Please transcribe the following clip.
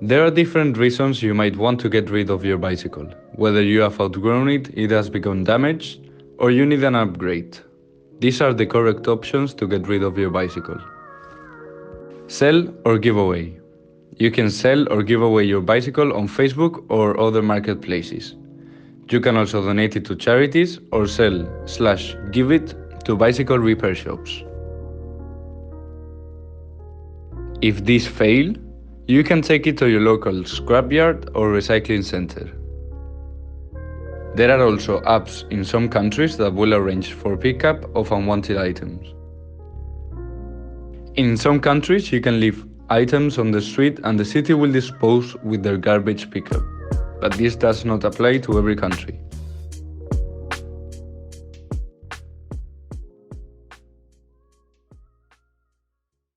There are different reasons you might want to get rid of your bicycle, whether you have outgrown it, it has become damaged, or you need an upgrade. These are the correct options to get rid of your bicycle. Sell or give away. You can sell or give away your bicycle on Facebook or other marketplaces. You can also donate it to charities or sell/give it to bicycle repair shops. If these fail, you can take it to your local scrapyard or recycling center. There are also apps in some countries that will arrange for pickup of unwanted items. In some countries, you can leave items on the street and the city will dispose with their garbage pickup, but this does not apply to every country.